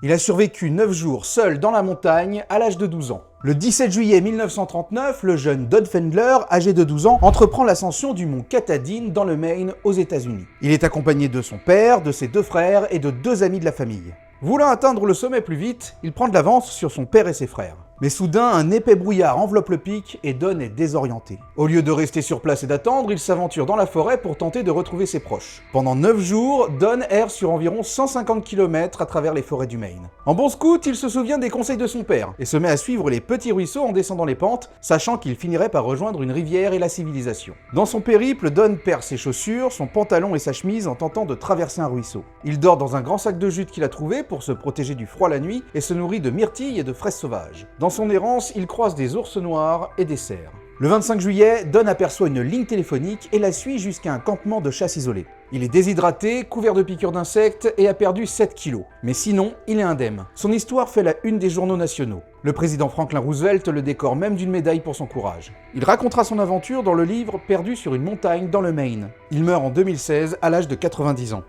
Il a survécu 9 jours seul dans la montagne à l'âge de 12 ans. Le 17 juillet 1939, le jeune Don Fendler, âgé de 12 ans, entreprend l'ascension du mont Katahdin dans le Maine aux États-Unis. Il est accompagné de son père, de ses 2 frères et de 2 amis de la famille. Voulant atteindre le sommet plus vite, il prend de l'avance sur son père et ses frères. Mais soudain, un épais brouillard enveloppe le pic et Don est désorienté. Au lieu de rester sur place et d'attendre, il s'aventure dans la forêt pour tenter de retrouver ses proches. Pendant 9 jours, Don erre sur environ 150 km à travers les forêts du Maine. En bon scout, il se souvient des conseils de son père et se met à suivre les petits ruisseaux en descendant les pentes, sachant qu'il finirait par rejoindre une rivière et la civilisation. Dans son périple, Don perd ses chaussures, son pantalon et sa chemise en tentant de traverser un ruisseau. Il dort dans un grand sac de jute qu'il a trouvé pour se protéger du froid la nuit et se nourrit de myrtilles et de fraises sauvages. Dans son errance, il croise des ours noirs et des cerfs. Le 25 juillet, Don aperçoit une ligne téléphonique et la suit jusqu'à un campement de chasse isolé. Il est déshydraté, couvert de piqûres d'insectes et a perdu 7 kilos. Mais sinon, il est indemne. Son histoire fait la une des journaux nationaux. Le président Franklin Roosevelt le décore même d'une médaille pour son courage. Il racontera son aventure dans le livre Perdu sur une montagne dans le Maine. Il meurt en 2016 à l'âge de 90 ans.